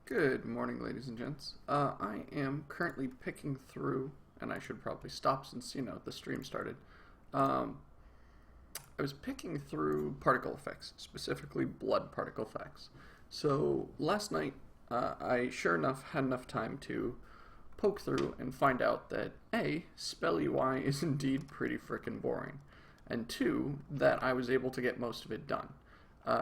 Good morning, ladies and gents. I am currently picking through, and I should probably stop since, the stream started. Um, I was picking through particle effects, specifically blood particle effects. So last night, I sure enough had enough time to poke through and find out that A, spell UI is indeed pretty frickin' boring, and two, that I was able to get most of it done.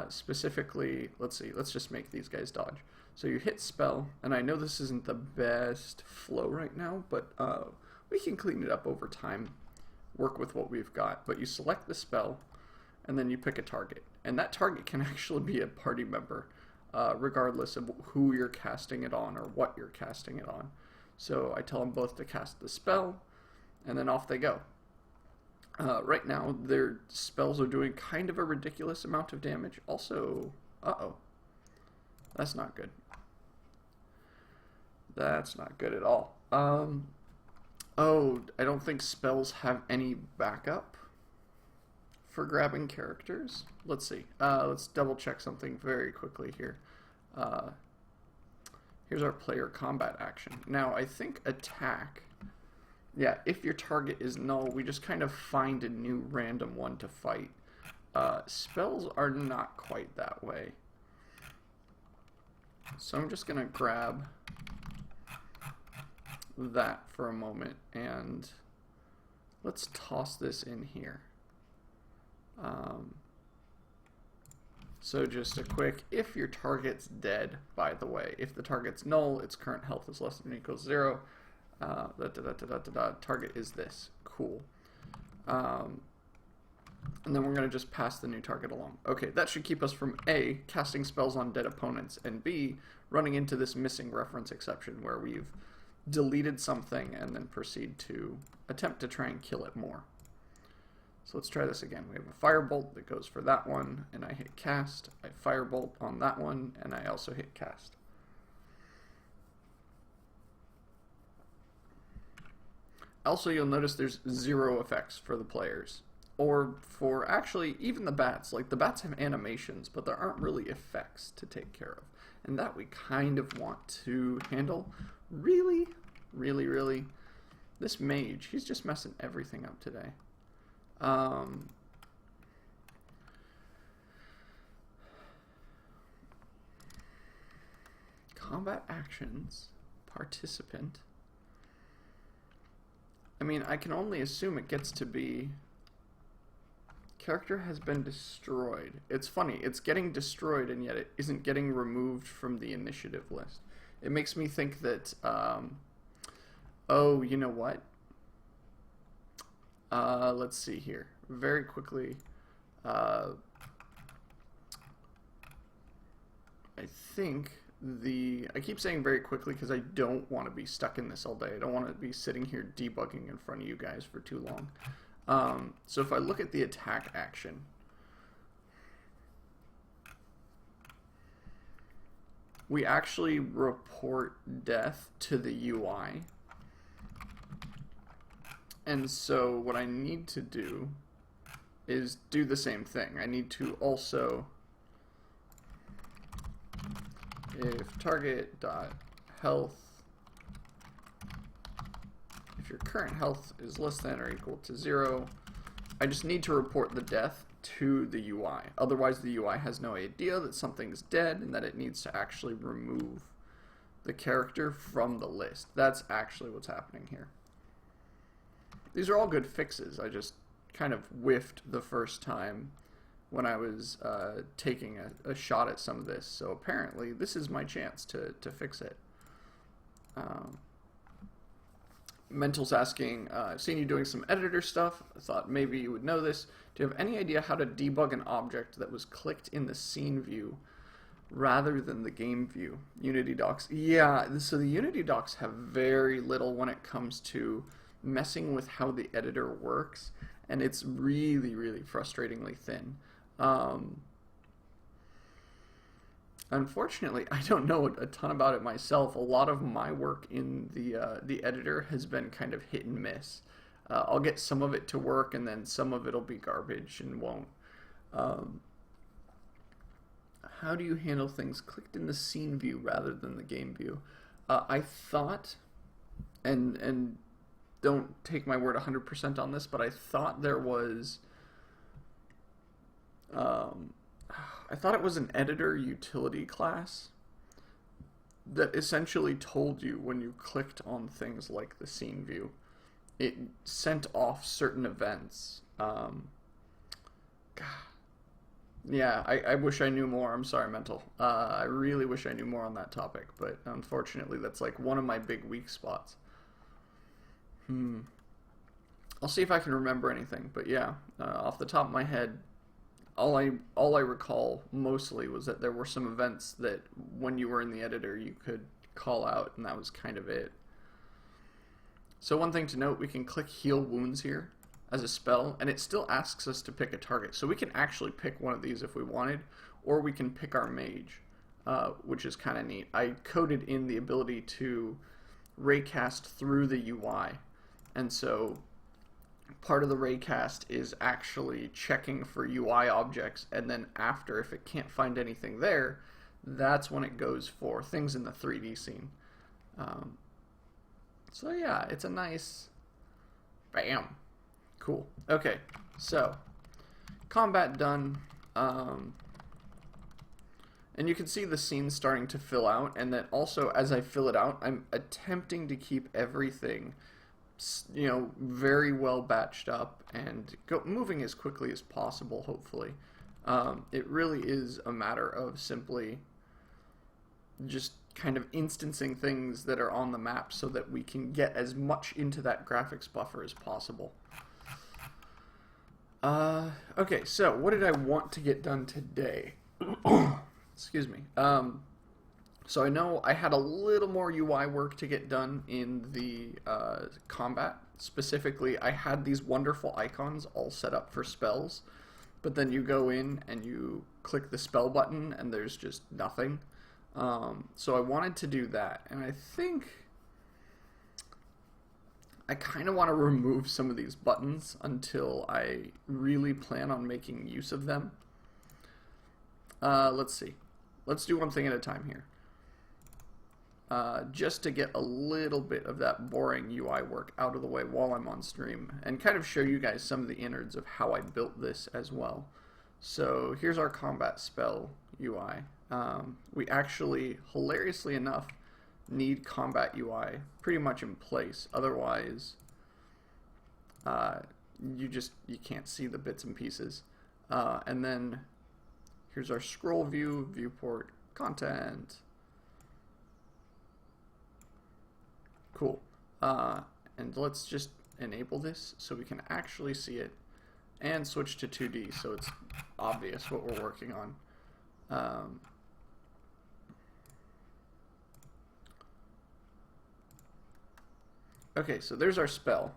Specifically, let's see, let's just make these guys dodge. So you hit spell, and I know this isn't the best flow right now, but we can clean it up over time, work with what we've got. But you select the spell, and then you pick a target. And that target can actually be a party member, regardless of who you're casting it on or what you're casting it on. So I tell them both to cast the spell, and then off they go. Right now, their spells are doing kind of a ridiculous amount of damage. Also, uh-oh. That's not good. That's not good at all. Oh, I don't think spells have any backup for grabbing characters. Let's see. Let's double check something very quickly here. Here's our player combat action. Now, I think attack... Yeah, if your target is null, we just kind of find a new random one to fight. Spells are not quite that way. So I'm just going to grab that for a moment, and let's toss this in here. So just a quick, if your target's dead, by the way, if the target's null, its current health is less than or equals 0. Target is this. Cool. And then we're going to just pass the new target along. Okay, that should keep us from A, casting spells on dead opponents, and B, running into this missing reference exception where we've deleted something and then proceed to attempt to try and kill it more. So let's try this again. We have a firebolt that goes for that one, and I hit cast. I firebolt on that one, and I also hit cast. Also, you'll notice there's 0 effects for the players. Or for actually even the bats. Like the bats have animations, but there aren't really effects to take care of. And that we kind of want to handle. Really, really, really. This mage, he's just messing everything up today. Combat actions, participant. I mean, I can only assume it gets to be character has been destroyed. It's funny, it's getting destroyed and yet it isn't getting removed from the initiative list. It makes me think that, oh, you know what? Let's see here. Very quickly, I think I keep saying very quickly because I don't want to be stuck in this all day. I don't want to be sitting here debugging in front of you guys for too long. So if I look at the attack action, we actually report death to the UI. And so what I need to do is do the same thing. I need to also, if target.health, if your current health is less than or equal to 0, I just need to report the death to the UI. Otherwise the UI has no idea that something's dead and that it needs to actually remove the character from the list. That's actually what's happening here. These are all good fixes. I just kind of whiffed the first time when I was taking a shot at some of this. So apparently this is my chance to fix it. Mental's asking, I've seen you doing some editor stuff. I thought maybe you would know this. Do you have any idea how to debug an object that was clicked in the scene view rather than the game view? Unity docs. Yeah, so the Unity docs have very little when it comes to messing with how the editor works, and it's really, really frustratingly thin. Unfortunately, I don't know a ton about it myself. A lot of my work in the editor has been kind of hit and miss. I'll get some of it to work, and then some of it'll be garbage and won't. how do you handle things clicked in the scene view rather than the game view? I thought, and don't take my word 100% on this, but I thought there was, I thought it was an editor utility class that essentially told you when you clicked on things like the scene view, it sent off certain events. God. Yeah, I wish I knew more. I'm sorry, Mental. I really wish I knew more on that topic, but unfortunately that's like one of my big weak spots. I'll see if I can remember anything, but yeah, off the top of my head, all I recall mostly was that there were some events that when you were in the editor you could call out, and that was kind of it. So one thing to note, we can click Heal Wounds here as a spell, and it still asks us to pick a target. So we can actually pick one of these if we wanted, or we can pick our mage, which is kind of neat. I coded in the ability to raycast through the UI, and so part of the raycast is actually checking for UI objects, and then after, if it can't find anything there, that's when it goes for things in the 3D scene. So yeah, it's a nice bam. Cool. Okay, so combat done, and you can see the scene starting to fill out, and then also as I fill it out, I'm attempting to keep everything, you know, very well batched up and moving as quickly as possible, hopefully. It really is a matter of simply just kind of instancing things that are on the map so that we can get as much into that graphics buffer as possible. Okay, so what did I want to get done today? Excuse me. So I know I had a little more UI work to get done in the combat. Specifically, I had these wonderful icons all set up for spells, but then you go in and you click the spell button and there's just nothing. So I wanted to do that, and I think I kind of want to remove some of these buttons until I really plan on making use of them. Let's see. Let's do one thing at a time here. Just to get a little bit of that boring UI work out of the way while I'm on stream, and kind of show you guys some of the innards of how I built this as well. So here's our combat spell UI. We actually, hilariously enough, need combat UI pretty much in place. Otherwise, you can't see the bits and pieces. And then here's our scroll view, viewport, content. Cool. And let's just enable this so we can actually see it, and switch to 2D so it's obvious what we're working on. Okay, so there's our spell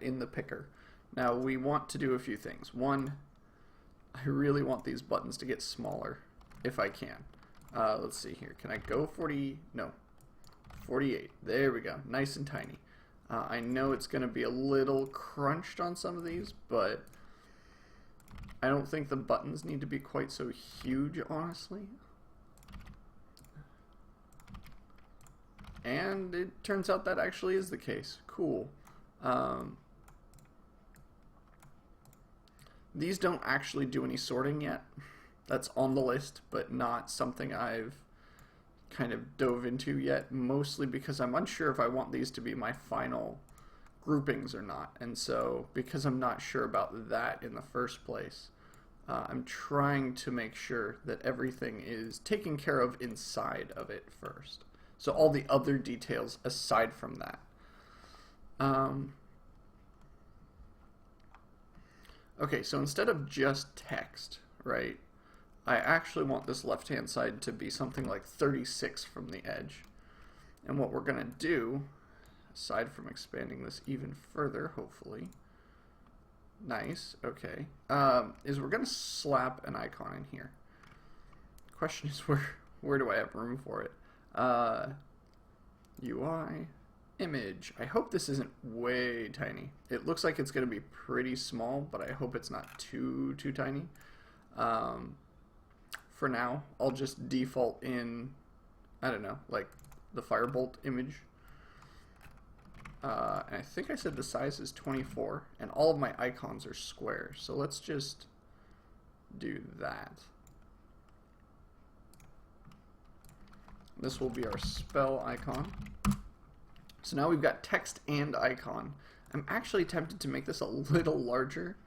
in the picker. Now we want to do a few things. One, I really want these buttons to get smaller if I can. Let's see here. Can I go 40? No. 48. There we go. Nice and tiny. I know it's going to be a little crunched on some of these, but I don't think the buttons need to be quite so huge, honestly. And it turns out that actually is the case. Cool. These don't actually do any sorting yet. That's on the list, but not something I've kind of dove into yet, mostly because I'm unsure if I want these to be my final groupings or not. And so, because I'm not sure about that in the first place, I'm trying to make sure that everything is taken care of inside of it first. So all the other details aside from that. Okay, so instead of just text, right, I actually want this left-hand side to be something like 36 from the edge. And what we're going to do, aside from expanding this even further, hopefully, nice, okay, is we're going to slap an icon in here. Question is, where do I have room for it? UI, image. I hope this isn't way tiny. It looks like it's going to be pretty small, but I hope it's not too tiny. for now. I'll just default in, I don't know, like the Firebolt image. And I think I said the size is 24, and all of my icons are square. So let's just do that. This will be our spell icon. So now we've got text and icon. I'm actually tempted to make this a little larger,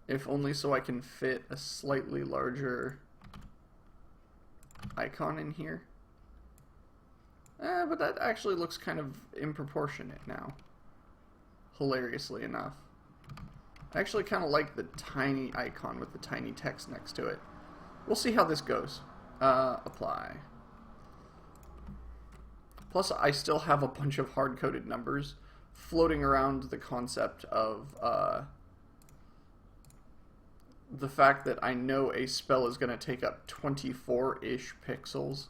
if only so I can fit a slightly larger icon in here. But that actually looks kind of improportionate now, hilariously enough. I actually kind of like the tiny icon with the tiny text next to it. We'll see how this goes. Apply. Plus, I still have a bunch of hard-coded numbers floating around the concept of the fact that I know a spell is going to take up 24-ish pixels.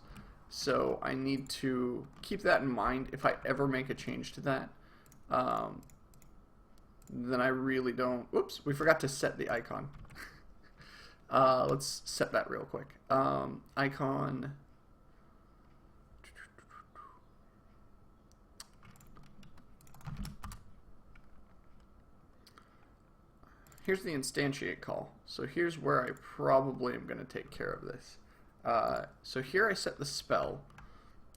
So I need to keep that in mind if I ever make a change to that. Then I really don't... Whoops, we forgot to set the icon. Let's set that real quick. Icon... Here's the instantiate call. So here's where I probably am going to take care of this. So here I set the spell.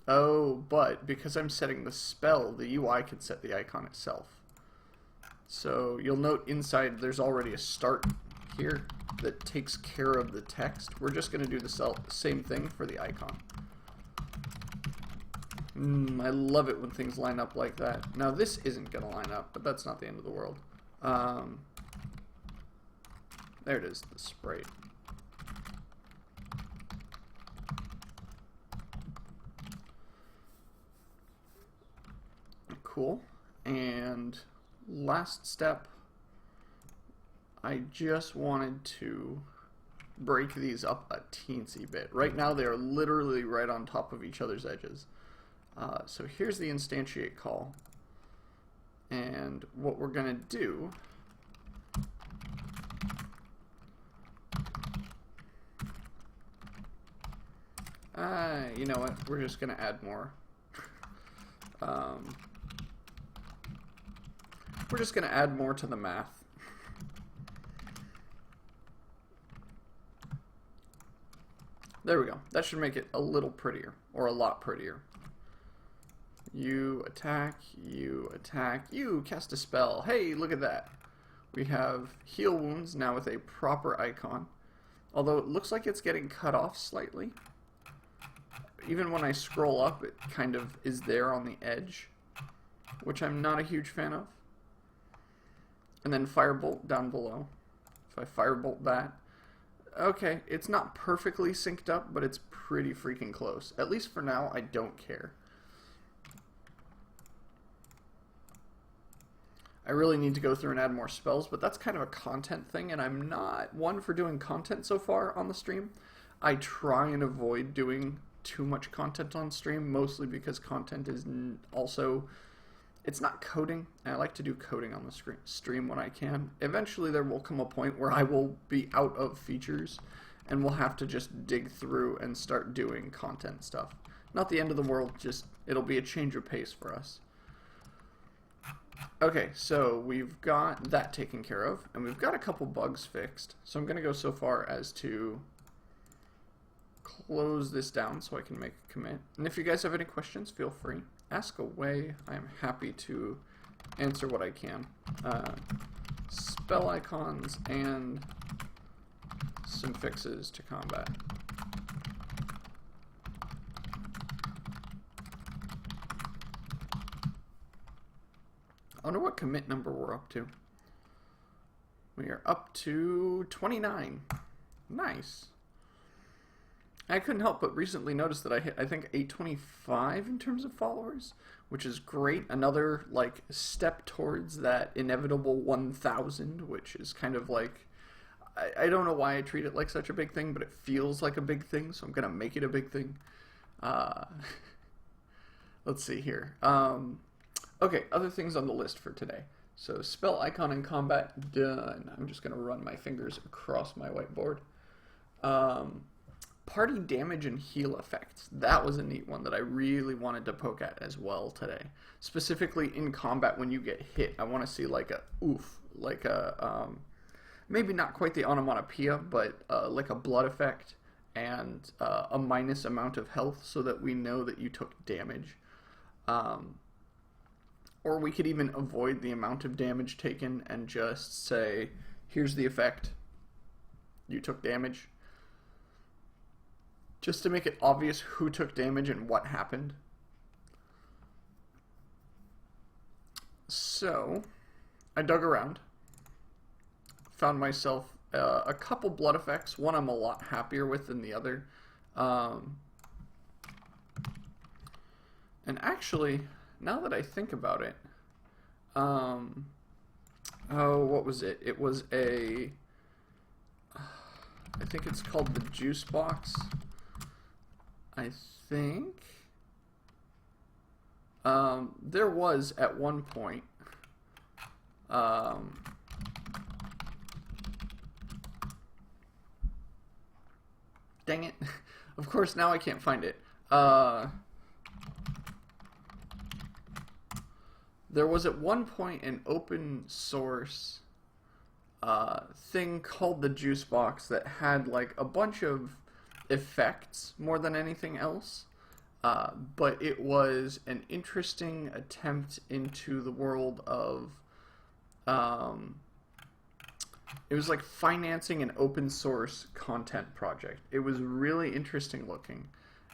Oh, but because I'm setting the spell, the UI can set the icon itself. So you'll note inside there's already a start here that takes care of the text. We're just going to do the same thing for the icon. I love it when things line up like that. Now this isn't going to line up, but that's not the end of the world. There it is, the sprite. Cool. And last step, I just wanted to break these up a teensy bit. Right now they are literally right on top of each other's edges. So here's the instantiate call. And what we're going to do you know what? We're just going to add more. We're just going to add more to the math. There we go. That should make it a little prettier, or a lot prettier. You attack, you cast a spell. Hey, look at that. We have heal wounds now with a proper icon. Although it looks like it's getting cut off slightly. Even when I scroll up, it kind of is there on the edge, which I'm not a huge fan of. And then Firebolt down below. If I Firebolt that, okay, it's not perfectly synced up, but it's pretty freaking close. At least for now, I don't care. I really need to go through and add more spells, but that's kind of a content thing, and I'm not one for doing content so far on the stream. I try and avoid doing too much content on stream, mostly because content is also... It's not coding, and I like to do coding on the stream when I can. Eventually there will come a point where I will be out of features, and we'll have to just dig through and start doing content stuff. Not the end of the world, just it'll be a change of pace for us. Okay, so we've got that taken care of, and we've got a couple bugs fixed. So I'm going to go so far as to close this down so I can make a commit. And if you guys have any questions, feel free. Ask away. I'm happy to answer what I can. Spell icons and some fixes to combat. I wonder what commit number we're up to. We are up to 29. Nice. I couldn't help but recently notice that I hit, I think, 825 in terms of followers, which is great. Another, like, step towards that inevitable 1,000, which is kind of like, I don't know why I treat it like such a big thing, but it feels like a big thing, so I'm going to make it a big thing. Let's see here. Okay, other things on the list for today. So, spell icon in combat, done. I'm just going to run my fingers across my whiteboard. party damage and heal effects. That was a neat one that I really wanted to poke at as well today. Specifically in combat when you get hit, I want to see like a oof, like a maybe not quite the onomatopoeia, but like a blood effect and a minus amount of health so that we know that you took damage. Or we could even avoid the amount of damage taken and just say, here's the effect. You took damage. Just to make it obvious who took damage and what happened. So, I dug around. Found myself a couple blood effects. One I'm a lot happier with than the other. And actually, now that I think about it, oh, what was it? It was I think it's called the juice box. I think there was at one point dang it. Of course now I can't find it. There was at one point an open source thing called the juice box that had like a bunch of effects more than anything else, but it was an interesting attempt into the world of it was like financing an open source content project. It was really interesting looking,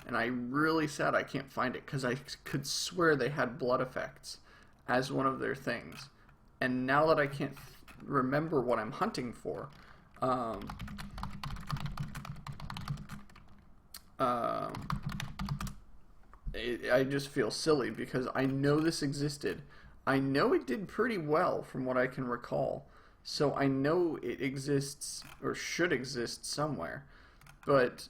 and I really sad I can't find it because I could swear they had blood effects as one of their things, and now that I can't remember what I'm hunting for, I just feel silly because I know this existed. I know it did pretty well from what I can recall, so I know it exists or should exist somewhere, but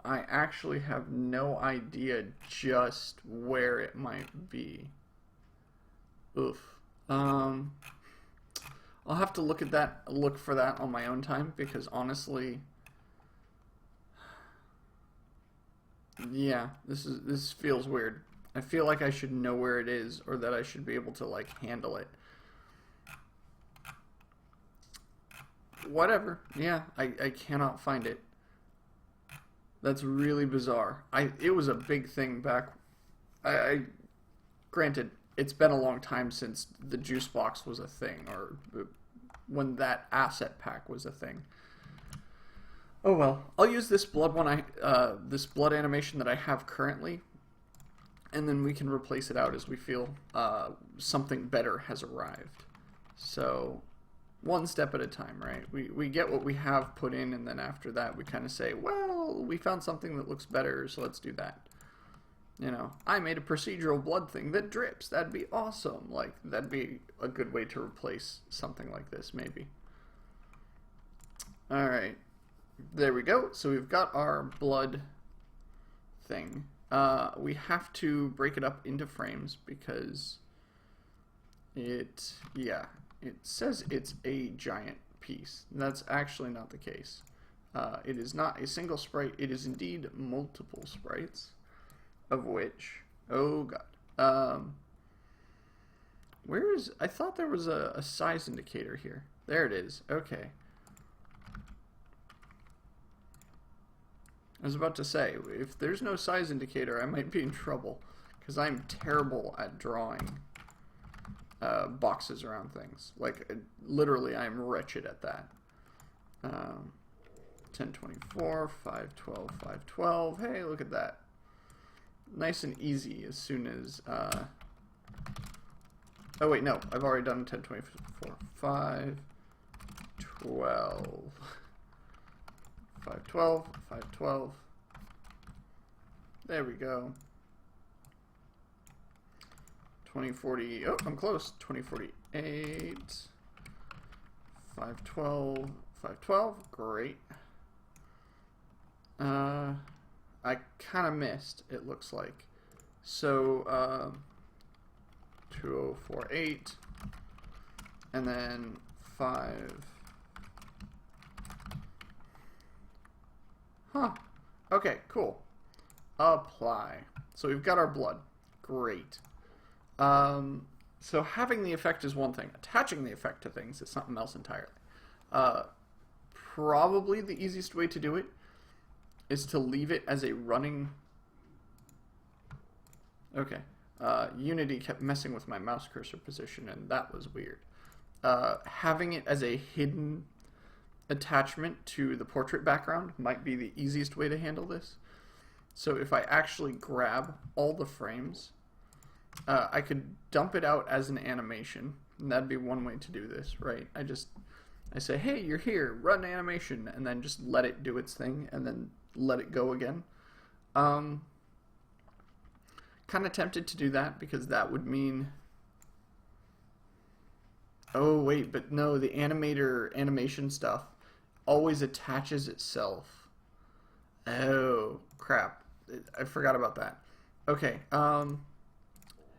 I actually have no idea just where it might be. Oof. I'll have to look for that on my own time, because honestly, yeah, this feels weird. I feel like I should know where it is, or that I should be able to like handle it. Whatever. Yeah, I cannot find it. That's really bizarre. It was a big thing back. Granted, it's been a long time since the juice box was a thing, or when that asset pack was a thing. Oh well, I'll use this blood one. This blood animation that I have currently, and then we can replace it out as we feel something better has arrived. So, one step at a time, right? We get what we have put in, and then after that we kind of say, well, we found something that looks better, so let's do that. You know, I made a procedural blood thing that drips. That'd be awesome. Like, that'd be a good way to replace something like this, maybe. Alright. There we go. So we've got our blood thing. We have to break it up into frames because it says it's a giant piece. That's actually not the case. It is not a single sprite. It is indeed multiple sprites, of which, oh god, where is, I thought there was a size indicator here. There it is. Okay. I was about to say, if there's no size indicator, I might be in trouble, because I'm terrible at drawing boxes around things. Like, literally, I'm wretched at that. 1024, 512, 512. Hey, look at that. Nice and easy as soon as... oh, wait, no. I've already done 1024. 512. 512, 512. There we go. 2040. Oh, I'm close. 2048. 512, 512. Great. I kind of missed, it looks like. So, 2048. And then 5. Huh. Okay, cool. Apply. So we've got our blood. Great. So having the effect is one thing. Attaching the effect to things is something else entirely. Probably the easiest way to do it is to leave it as a running... Okay. Unity kept messing with my mouse cursor position, and that was weird. Having it as a hidden attachment to the portrait background might be the easiest way to handle this. So if I actually grab all the frames, I could dump it out as an animation, and that'd be one way to do this, right? I say, hey, you're here, run animation, and then just let it do its thing, and then let it go again. Kind of tempted to do that, because that would mean... Oh, wait, but no, the animator animation stuff always attaches itself. Oh, crap. I forgot about that. Okay,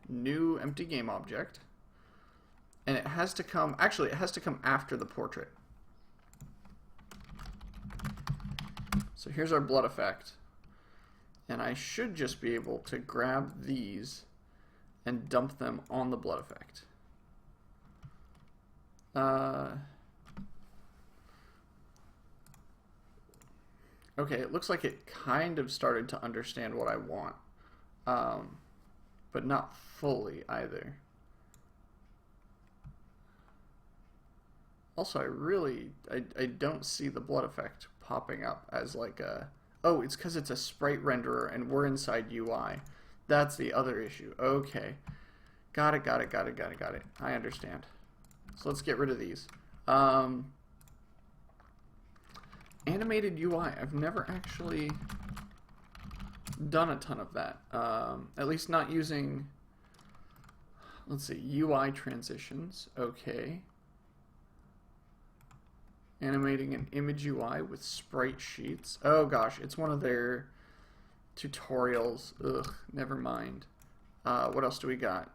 new empty game object. And it has to come, actually, it has to come after the portrait. So here's our blood effect. And I should just be able to grab these and dump them on the blood effect. Okay, it looks like it kind of started to understand what I want. But not fully either. Also, I don't see the blood effect popping up as like a... Oh, it's because it's a sprite renderer and we're inside UI. That's the other issue. Okay. Got it. I understand. So let's get rid of these. Animated UI. I've never actually done a ton of that. At least not using... Let's see. UI transitions. Okay. Animating an image UI with sprite sheets. Oh gosh, it's one of their tutorials. Ugh, never mind. What else do we got?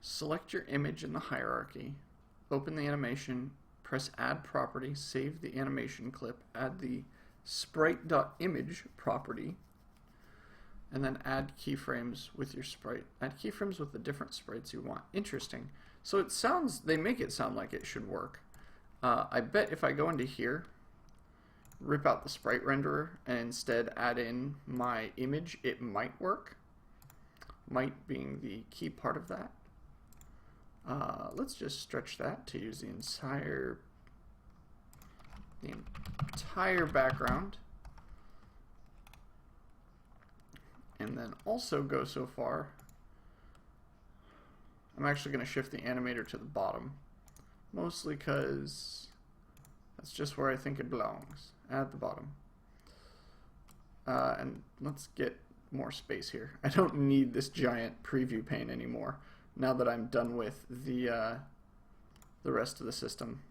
Select your image in the hierarchy. Open the animation. Press add property. Save the animation clip. Add the sprite.image property, and then add keyframes with your sprite. Add keyframes with the different sprites you want. Interesting. So it sounds, they make it sound like it should work. I bet if I go into here, rip out the sprite renderer, and instead add in my image, it might work. Might being the key part of that. Let's just stretch that to use the entire background, and then also go so far. I'm actually going to shift the animator to the bottom, mostly because that's just where I think it belongs, at the bottom. And let's get more space here. I don't need this giant preview pane anymore now that I'm done with the rest of the system.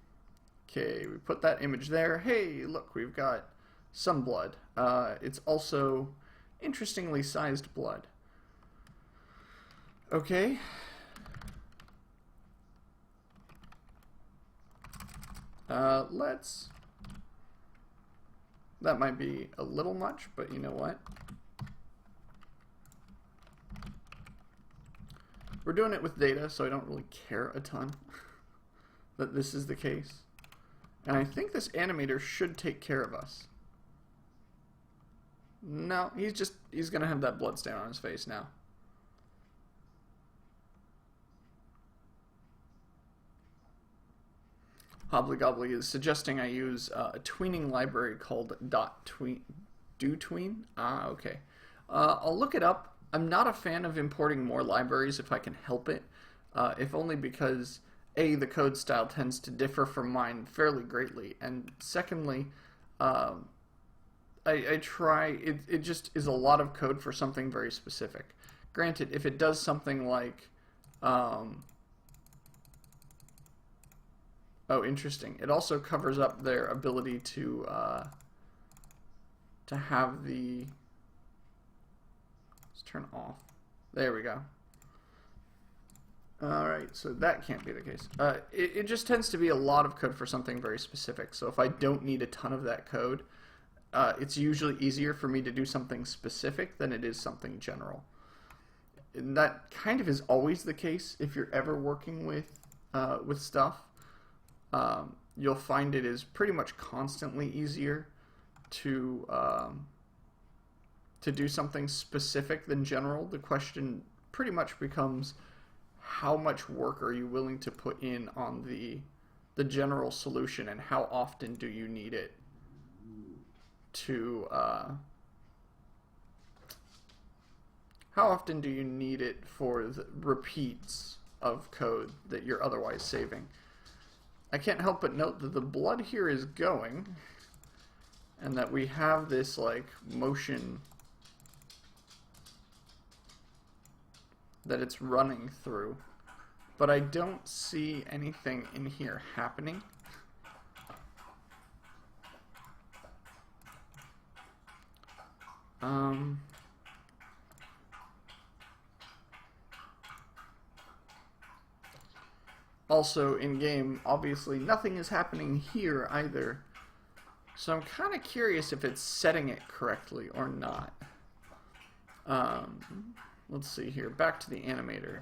Okay, we put that image there. Hey, look, we've got some blood. It's also interestingly sized blood. Okay. Let's... That might be a little much, but you know what? We're doing it with data, so I don't really care a ton that this is the case. And I think this animator should take care of us. No, he's gonna have that blood stain on his face now. Hobbly is suggesting I use a tweening library called DoTween. Ah, okay. I'll look it up. I'm not a fan of importing more libraries if I can help it, if only because A, the code style tends to differ from mine fairly greatly, and secondly, I try, it just is a lot of code for something very specific. Granted, if it does something like, oh, interesting. It also covers up their ability to have the... Let's turn off. There we go. Alright, so that can't be the case. It just tends to be a lot of code for something very specific. So if I don't need a ton of that code, it's usually easier for me to do something specific than it is something general. And that kind of is always the case if you're ever working with stuff. You'll find it is pretty much constantly easier to do something specific than general. The question pretty much becomes, how much work are you willing to put in on the general solution, and how often do you need it to for the repeats of code that you're otherwise saving? I can't help but note that the blood here is going, and that we have this like motion that it's running through, but I don't see anything in here happening. Also, in game, obviously nothing is happening here either, so I'm kind of curious if it's setting it correctly or not. Let's see here. Back to the animator.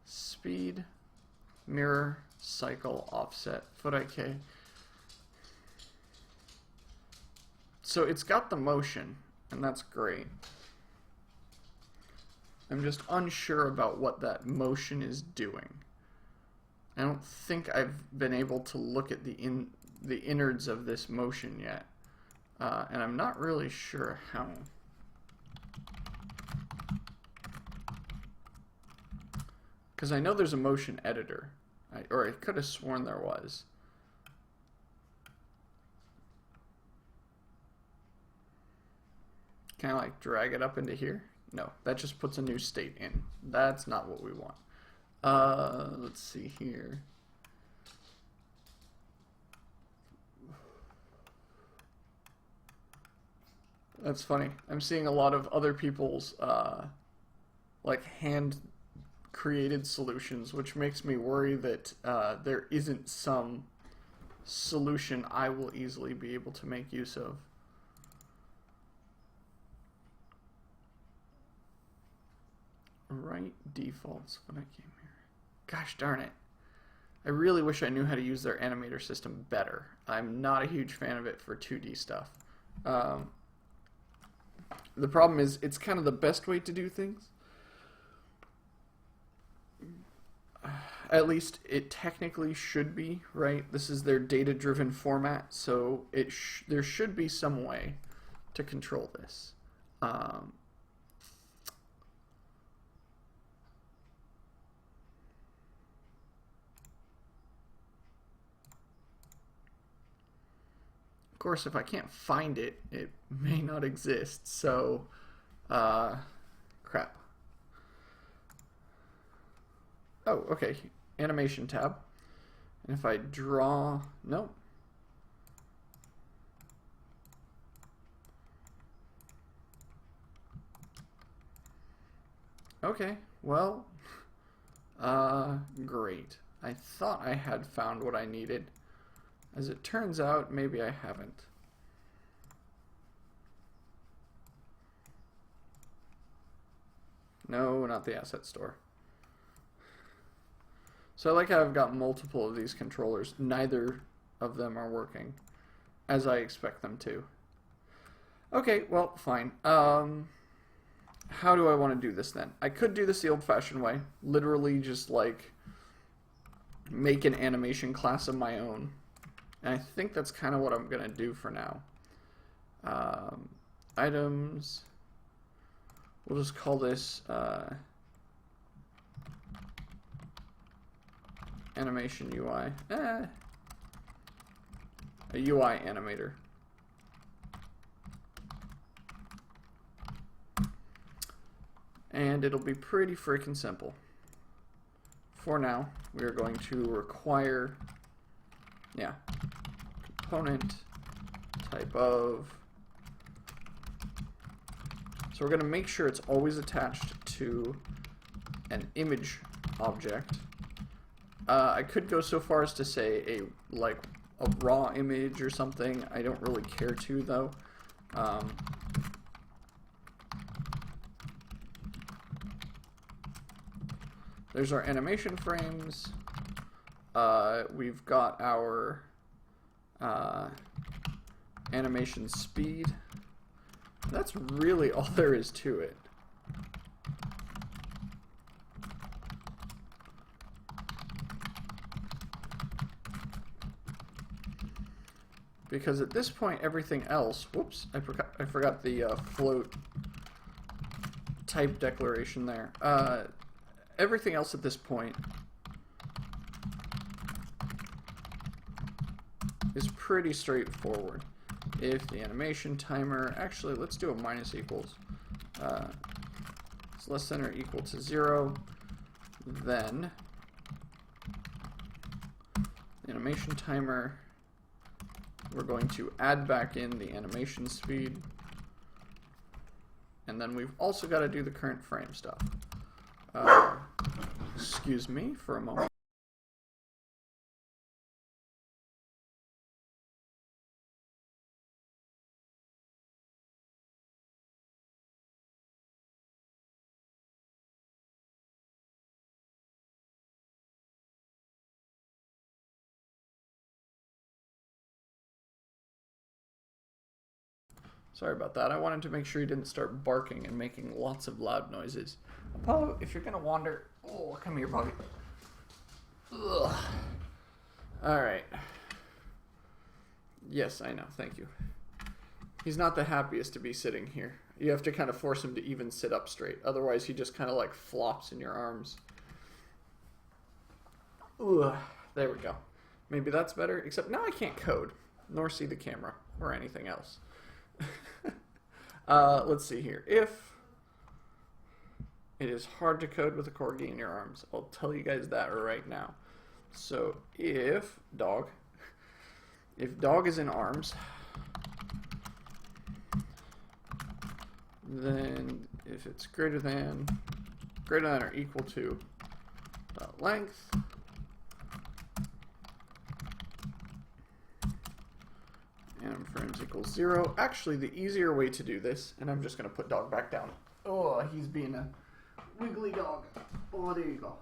Speed, mirror, cycle, offset, foot IK. So it's got the motion, and that's great. I'm just unsure about what that motion is doing. I don't think I've been able to look at the innards of this motion yet, and I'm not really sure how. Because I know there's a motion editor, or I could have sworn there was. Can I like drag it up into here? No, that just puts a new state in. That's not what we want. Let's see here. That's funny. I'm seeing a lot of other people's like hand created solutions, which makes me worry that there isn't some solution I will easily be able to make use of. Right defaults when I came here. Gosh darn it. I really wish I knew how to use their animator system better. I'm not a huge fan of it for 2D stuff. The problem is it's kind of the best way to do things. At least it technically should be, right? This is their data-driven format, so there should be some way to control this. Of course, if I can't find it, it may not exist, so crap. Oh, okay, animation tab. And if I draw, nope. Okay, well, great. I thought I had found what I needed. As it turns out, maybe I haven't. No, not the asset store. So I like how I've got multiple of these controllers. Neither of them are working as I expect them to. Okay, well, fine. How do I want to do this then? I could do this the old-fashioned way. Literally just like make an animation class of my own. And I think that's kind of what I'm going to do for now. Items. We'll just call this animation UI. A UI animator. And it'll be pretty freaking simple. For now, we are going to require, component type of So we're going to make sure it's always attached to an image object. I could go so far as to say a raw image or something. I don't really care to, though. There's our animation frames. We've got our animation speed. That's really all there is to it. Because at this point, everything else, whoops, I forgot the float type declaration there. Everything else at this point is pretty straightforward. If the animation timer, actually let's do a minus equals, it's less than or equal to 0, then the animation timer, we're going to add back in the animation speed, and then we've also got to do the current frame stuff. Excuse me for a moment. Sorry about that. I wanted to make sure he didn't start barking and making lots of loud noises. Apollo, if you're going to wander... Oh, come here, buddy. Ugh. Alright. Yes, I know. Thank you. He's not the happiest to be sitting here. You have to kind of force him to even sit up straight. Otherwise, he just kind of like flops in your arms. Ugh. There we go. Maybe that's better. Except now I can't code, nor see the camera, or anything else. Let's see here. If it is hard to code with a corgi in your arms, I'll tell you guys that right now. So if dog is in arms, then if it's greater than or equal to length, and frames equals 0. Actually, the easier way to do this, and I'm just going to put dog back down. Oh, he's being a wiggly dog. Oh, there you go.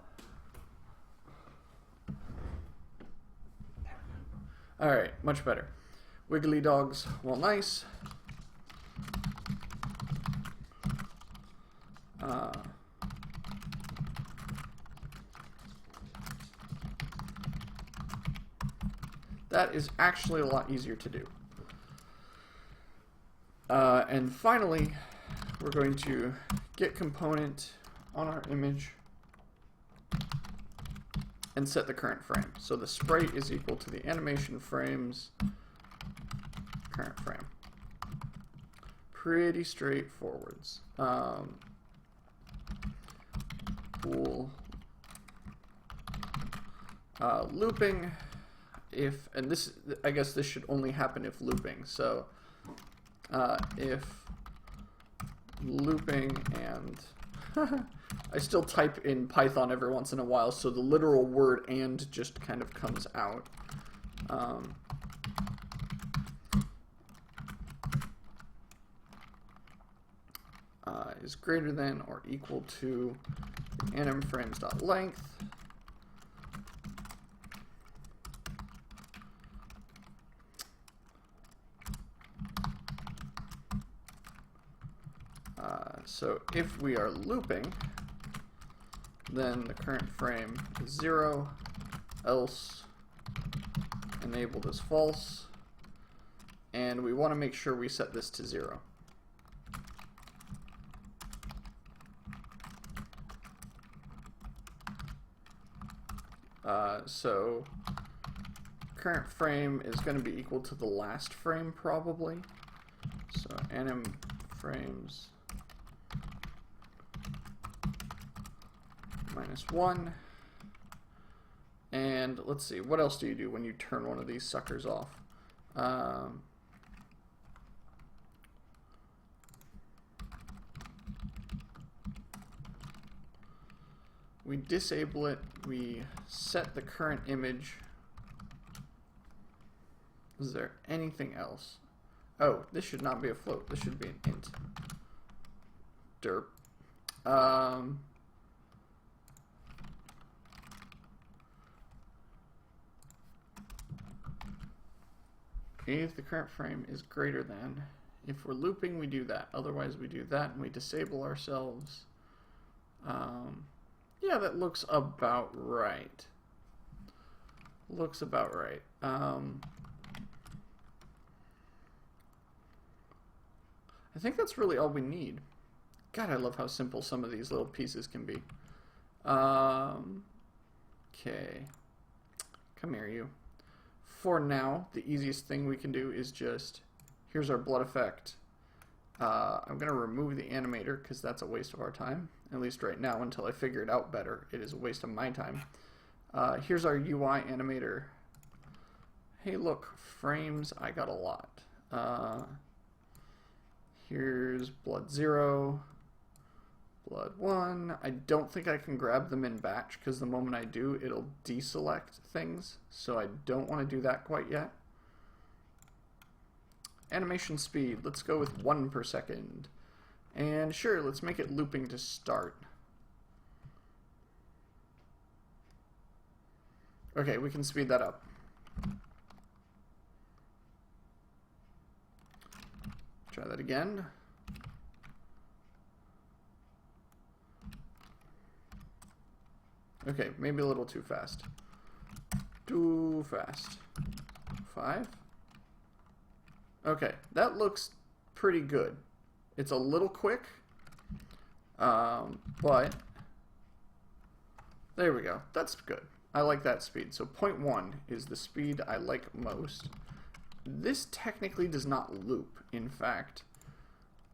Alright, much better. Wiggly dogs, well, nice. That is actually a lot easier to do. And finally, we're going to get component on our image and set the current frame. So the sprite is equal to the animation frames current frame. Pretty straightforwards. Cool. Looping, and this, I guess this should only happen if looping. So if looping and I still type in Python every once in a while, so the literal word "and" just kind of comes out. Is greater than or equal to animFrames.length. So if we are looping, then the current frame is 0, else enabled is false, and we want to make sure we set this to 0. So current frame is going to be equal to the last frame probably. So animFrames -1. And let's see, what else do you do when you turn one of these suckers off? we disable it, we set the current image. Is there anything else? Oh, this should not be a float. This should be an int. Derp. If the current frame is greater than, if we're looping, we do that. Otherwise, we do that and we disable ourselves. Yeah, that looks about right. Looks about right. I think that's really all we need. God, I love how simple some of these little pieces can be. Okay. Come here, you. For now, the easiest thing we can do is just, here's our blood effect. I'm going to remove the animator because that's a waste of our time. At least right now, until I figure it out better, it is a waste of my time. Here's our UI animator. Hey, look, frames, I got a lot. Here's blood 0, blood 1. I don't think I can grab them in batch because the moment I do, it'll deselect things. So I don't want to do that quite yet. Animation speed, let's go with 1 per second. And sure, let's make it looping to start. Okay, we can speed that up. Try that again. Okay, maybe a little too fast. Too fast. 5. Okay, that looks pretty good. It's a little quick, but there we go. That's good. I like that speed. So 0.1 is the speed I like most. This technically does not loop, in fact.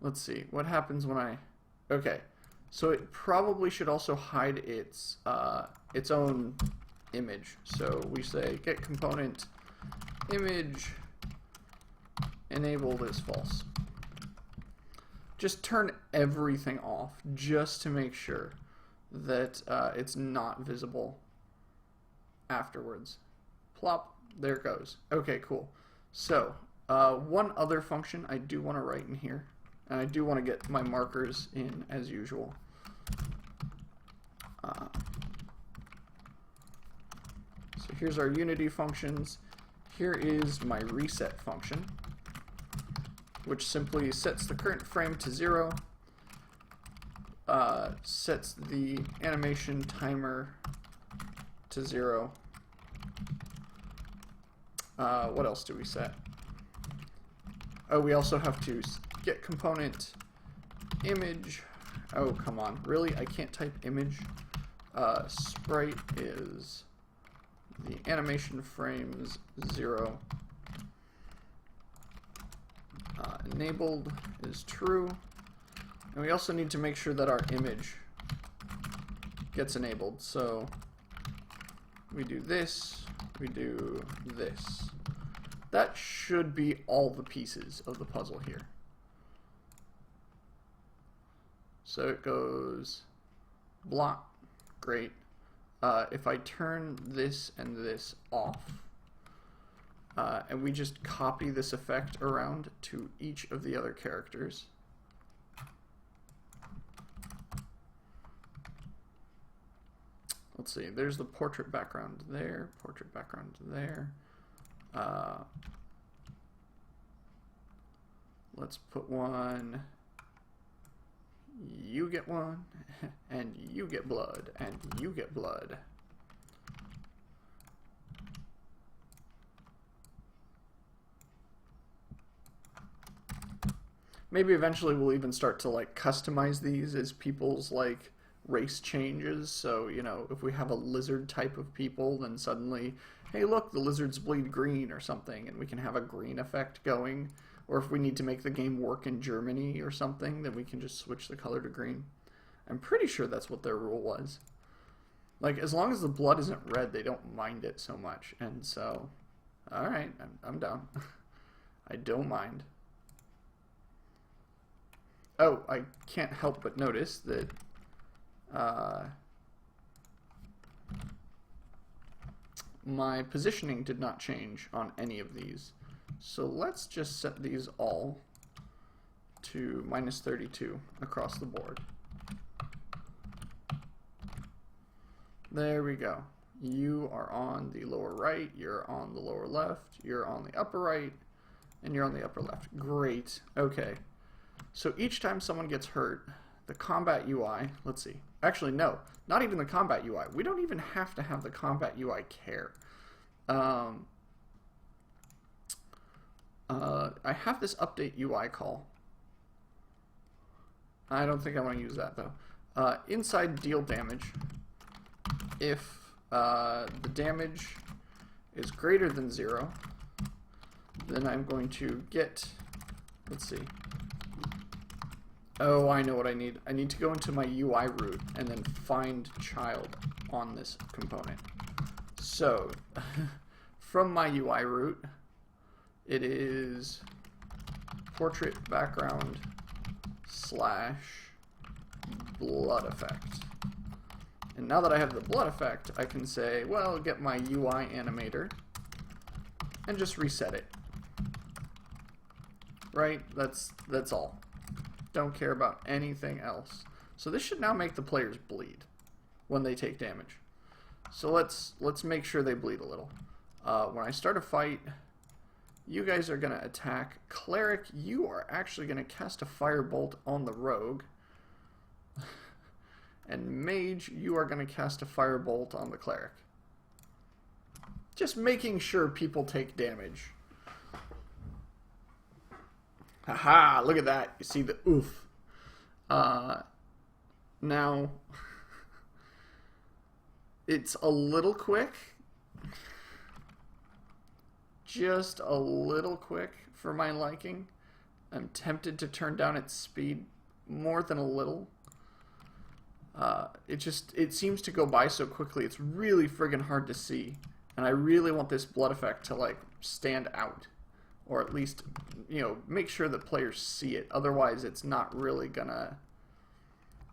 Let's see, what happens when I... Okay, so it probably should also hide its own image. So we say get component image enabled is false. Just turn everything off just to make sure that it's not visible afterwards. Plop, there it goes. Okay, cool. So, one other function I do want to write in here, and I do want to get my markers in as usual. So here's our Unity functions. Here is my reset function, which simply sets the current frame to 0, sets the animation timer to 0. What else do we set? Oh, we also have to get component image. Oh, come on. Really? I can't type image. Sprite is the animation frames 0. Enabled is true. And we also need to make sure that our image gets enabled. So we do this, we do this. That should be all the pieces of the puzzle here. So it goes block, great. If I turn this and this off, and we just copy this effect around to each of the other characters. Let's see, there's the portrait background there, portrait background there. Let's put one, you get one, and you get blood, and you get blood. Maybe eventually we'll even start to like customize these as people's like race changes. So, you know, if we have a lizard type of people, then suddenly, hey look, the lizards bleed green or something, and we can have a green effect going. Or if we need to make the game work in Germany or something, then we can just switch the color to green. I'm pretty sure that's what their rule was. Like, as long as the blood isn't red, they don't mind it so much. And so, alright, I'm down. I don't mind. Oh, I can't help but notice that my positioning did not change on any of these. So let's just set these all to -32 across the board. There we go. You are on the lower right, you're on the lower left, you're on the upper right, and you're on the upper left. Great. Okay. So each time someone gets hurt, the combat UI, let's see. Actually, no, not even the combat UI. We don't even have to have the combat UI care. I have this update UI call. I don't think I want to use that though. Inside deal damage, if the damage is greater than 0, then I'm going to get, let's see. Oh, I know what I need. I need to go into my UI root and then find child on this component. So, from my UI root, it is portrait background / blood effect. And now that I have the blood effect, I can say, well, get my UI animator and just reset it. Right? That's all. Don't care about anything else. So this should now make the players bleed when they take damage. So let's make sure they bleed a little. When I start a fight, you guys are going to attack. Cleric, you are actually going to cast a firebolt on the rogue. And Mage, you are going to cast a firebolt on the cleric. Just making sure people take damage. Haha, look at that. You see the oof. Now, it's a little quick. Just a little quick for my liking. I'm tempted to turn down its speed more than a little. It seems to go by so quickly. It's really friggin' hard to see. And I really want this blood effect to, like, stand out. Or at least, you know, make sure that players see it. Otherwise, it's not really gonna...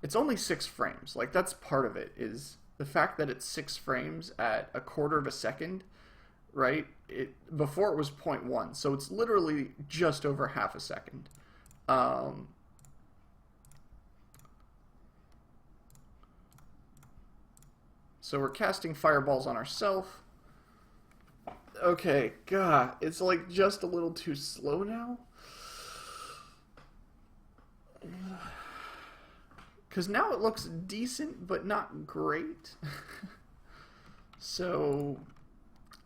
It's only 6 frames. Like, that's part of it, is the fact that it's 6 frames at 1/4 of a second, right? Before it was 0.1, so it's literally just over half a second. So we're casting fireballs on ourselves. Okay, God, it's like just a little too slow now. Because now it looks decent, but not great. So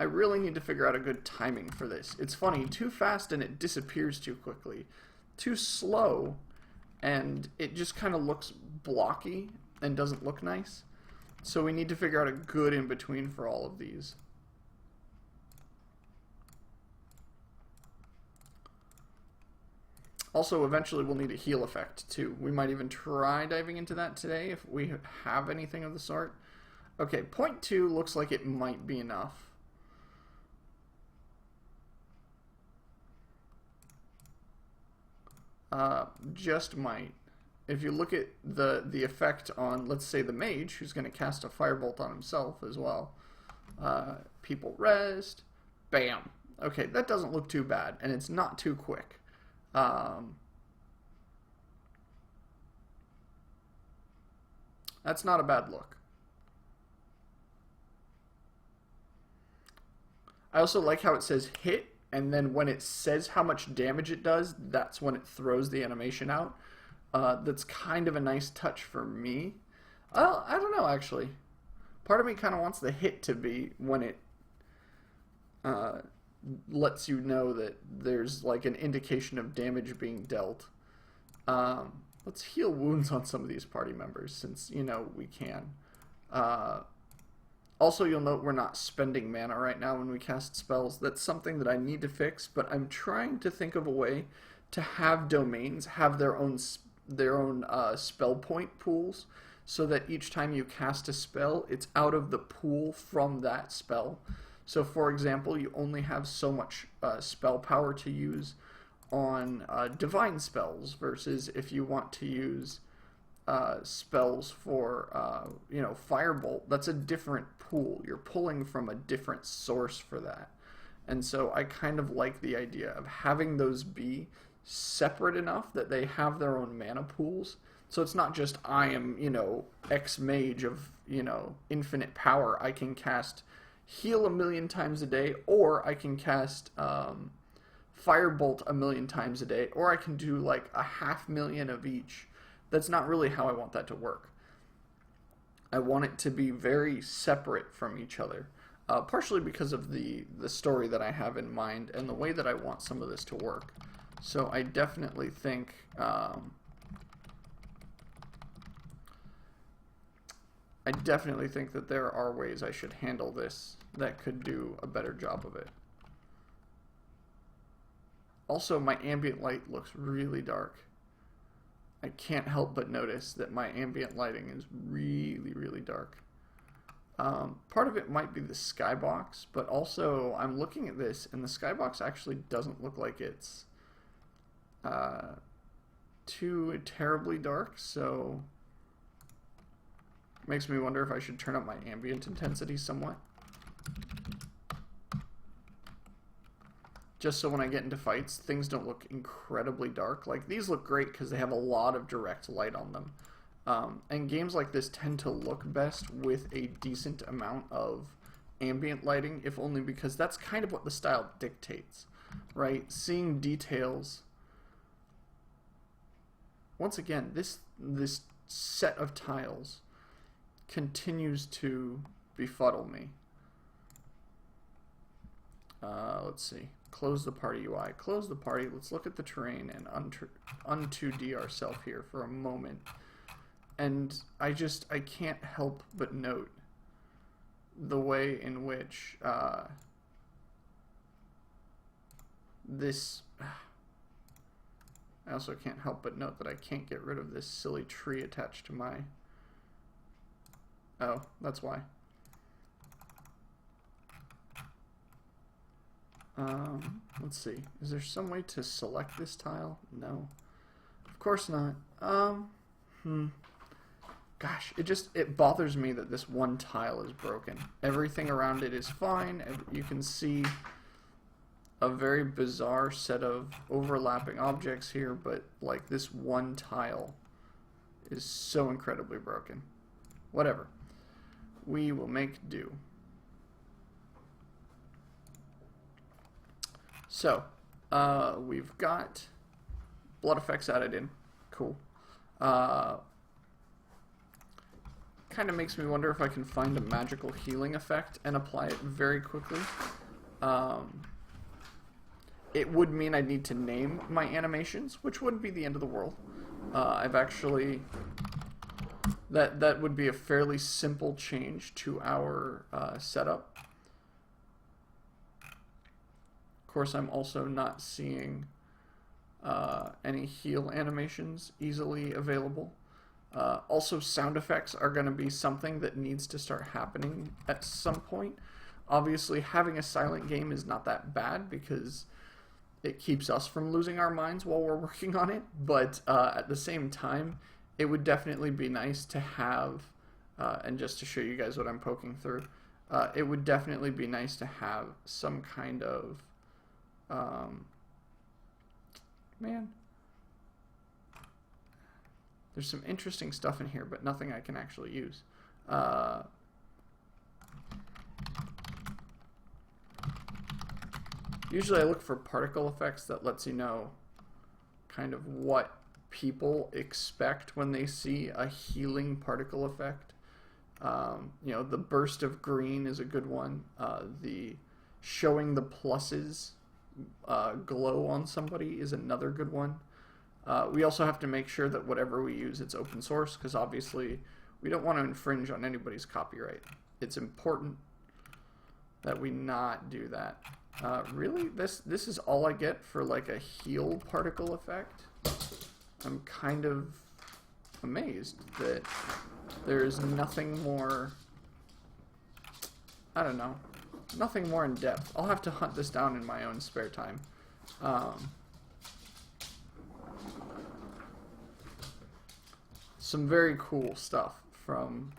I really need to figure out a good timing for this. It's funny, too fast and it disappears too quickly. Too slow and it just kind of looks blocky and doesn't look nice. So we need to figure out a good in-between for all of these. Also, eventually we'll need a heal effect, too. We might even try diving into that today if we have anything of the sort. Okay, 0.2 looks like it might be enough. Just might. If you look at the effect on, let's say, the mage, who's going to cast a firebolt on himself as well. People rest. Bam. Okay, that doesn't look too bad, and it's not too quick. That's not a bad look. I also like how it says hit, and then when it says how much damage it does, that's when it throws the animation out. That's kind of a nice touch for me. Well, I don't know, actually. Part of me kind of wants the hit to be when it lets you know that there's like an indication of damage being dealt. Let's heal wounds on some of these party members since, you know, we can. Also, you'll note we're not spending mana right now when we cast spells. That's something that I need to fix, but I'm trying to think of a way to have domains have their own spell point pools, so that each time you cast a spell, it's out of the pool from that spell. So, for example, you only have so much spell power to use on divine spells, versus if you want to use spells for, you know, Firebolt, that's a different pool. You're pulling from a different source for that. And so I kind of like the idea of having those be separate enough that they have their own mana pools. So it's not just I am, you know, X mage of, you know, infinite power. I can cast heal 1,000,000 times a day, or I can cast Firebolt 1,000,000 times a day, or I can do like 500,000 of each. That's not really how I want that to work. I want it to be very separate from each other, partially because of the story that I have in mind and the way that I want some of this to work. So I definitely think that there are ways I should handle this that could do a better job of it. Also, my ambient light looks really dark. I can't help but notice that my ambient lighting is really, really dark. Part of it might be the skybox, but also I'm looking at this and the skybox actually doesn't look like it's too terribly dark, so it makes me wonder if I should turn up my ambient intensity somewhat. Just so when I get into fights, things don't look incredibly dark. Like, these look great because they have a lot of direct light on them. And games like this tend to look best with a decent amount of ambient lighting, if only because that's kind of what the style dictates, right? Seeing details. Once again, this set of tiles continues to befuddle me. Let's see. Close the party UI. Close the party. Let's look at the terrain and un2D ourselves here for a moment. And I can't help but note the way in which this... I also can't help but note that I can't get rid of this silly tree attached to my... Oh, that's why. Let's see. Is there some way to select this tile? No. Of course not. Gosh, it bothers me that this one tile is broken. Everything around it is fine. You can see a very bizarre set of overlapping objects here, but like this one tile is so incredibly broken. Whatever. We will make do. So, we've got blood effects added in. Cool. Kind of makes me wonder if I can find a magical healing effect and apply it very quickly. It would mean I'd need to name my animations, which wouldn't be the end of the world. I've actually... That would be a fairly simple change to our setup. Of course, I'm also not seeing any heal animations easily available. Also, sound effects are going to be something that needs to start happening at some point. Obviously, having a silent game is not that bad because it keeps us from losing our minds while we're working on it, but at the same time, it would definitely be nice to have, and just to show you guys what I'm poking through, it would definitely be nice to have some kind of, man, there's some interesting stuff in here, but nothing I can actually use. Usually I look for particle effects that lets you know kind of what people expect when they see a healing particle effect. You know, the burst of green is a good one. The showing the pluses glow on somebody is another good one. We also have to make sure that whatever we use, it's open source, because obviously we don't want to infringe on anybody's copyright. It's important that we not do that. Really? This is all I get for like a heal particle effect? I'm kind of amazed that there's nothing more, I don't know, nothing more in depth. I'll have to hunt this down in my own spare time. some very cool stuff from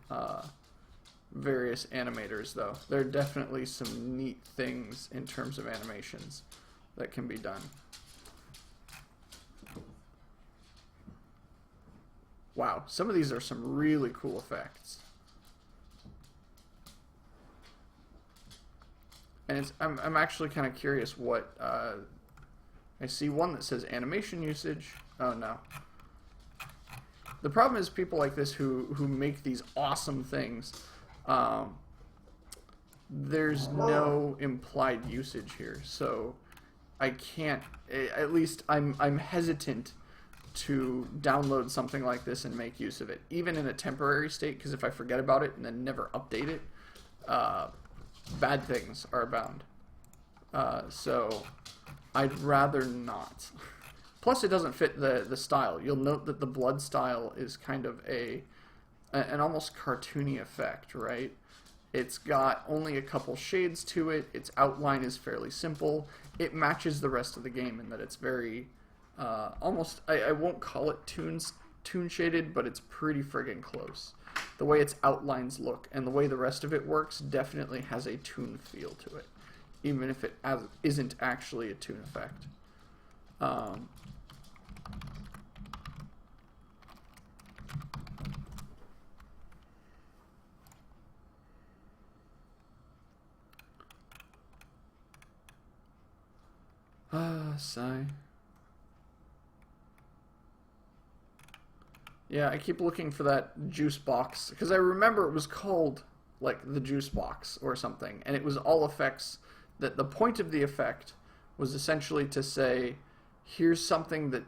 various animators, though. There are definitely some neat things in terms of animations that can be done. Wow, some of these are some really cool effects. And I'm actually kind of curious what, I see one that says animation usage. Oh no. The problem is people like this who make these awesome things, there's no implied usage here, so I can't, at least I'm hesitant to download something like this and make use of it, even in a temporary state, because if I forget about it and then never update it, bad things are abound. So I'd rather not. Plus, it doesn't fit the style. You'll note that the blood style is kind of an almost cartoony effect, right? It's got only a couple shades to it. Its outline is fairly simple. It matches the rest of the game in that it's very almost, I won't call it toon shaded, but it's pretty friggin' close. The way its outlines look and the way the rest of it works definitely has a toon feel to it, even if it isn't actually a toon effect. Sigh. Yeah, I keep looking for that juice box, because I remember it was called, like, the juice box or something, and it was all effects, that the point of the effect was essentially to say, here's something that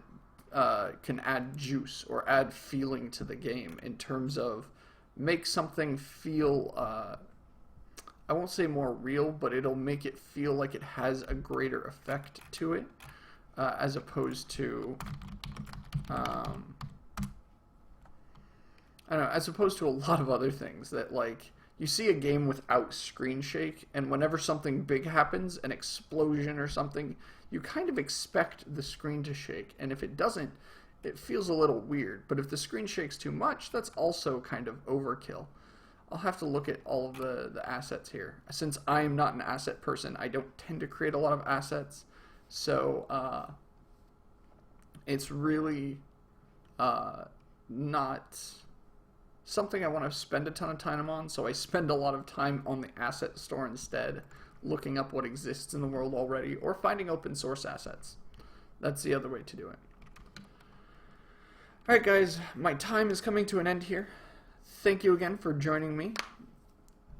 can add juice or add feeling to the game in terms of make something feel, I won't say more real, but it'll make it feel like it has a greater effect to it, as opposed to, I don't know, as opposed to a lot of other things that, like, you see a game without screen shake, and whenever something big happens, an explosion or something, you kind of expect the screen to shake, and if it doesn't, it feels a little weird. But if the screen shakes too much, that's also kind of overkill. I'll have to look at all of the assets here. Since I am not an asset person, I don't tend to create a lot of assets, so it's really not something I want to spend a ton of time on, so I spend a lot of time on the asset store instead, looking up what exists in the world already, or finding open source assets. That's the other way to do it. Alright guys, my time is coming to an end here. Thank you again for joining me.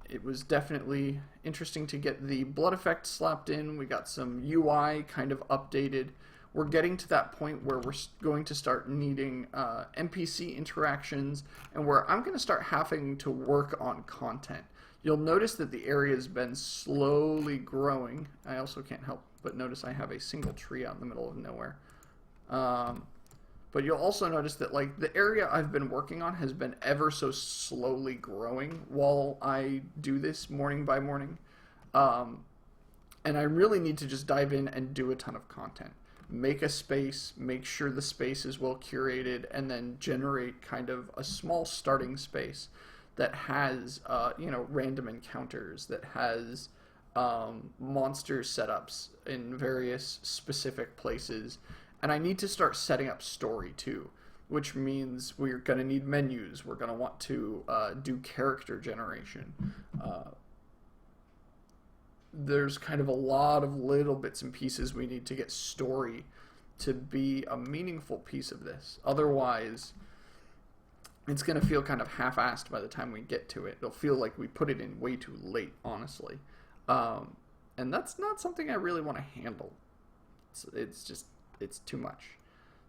It was definitely interesting to get the blood effect slapped in. We got some UI kind of updated. We're getting to that point where we're going to start needing NPC interactions, and where I'm going to start having to work on content. You'll notice that the area has been slowly growing. I also can't help but notice I have a single tree out in the middle of nowhere. But you'll also notice that, like, the area I've been working on has been ever so slowly growing while I do this morning by morning. And I really need to just dive in and do a ton of content. Make a space, make sure the space is well curated, and then generate kind of a small starting space that has, you know, random encounters, that has monster setups in various specific places. And I need to start setting up story too, which means we're going to need menus. We're going to want to do character generation. There's kind of a lot of little bits and pieces we need to get story to be a meaningful piece of this. Otherwise, it's going to feel kind of half-assed by the time we get to it. It'll feel like we put it in way too late, honestly. And that's not something I really want to handle. It's too much.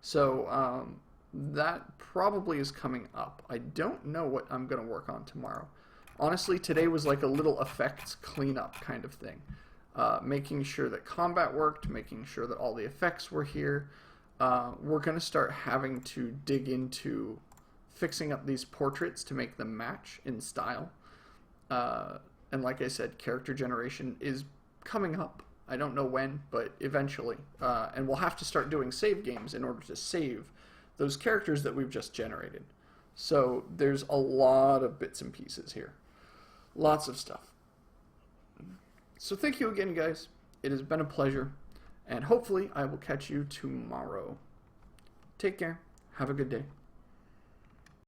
So that probably is coming up. I don't know what I'm going to work on tomorrow. Honestly, today was like a little effects cleanup kind of thing. Making sure that combat worked, making sure that all the effects were here. We're going to start having to dig into fixing up these portraits to make them match in style. And like I said, character generation is coming up. I don't know when, but eventually. And we'll have to start doing save games in order to save those characters that we've just generated. So there's a lot of bits and pieces here. Lots of stuff. So thank you again, guys. It has been a pleasure. And hopefully I will catch you tomorrow. Take care. Have a good day.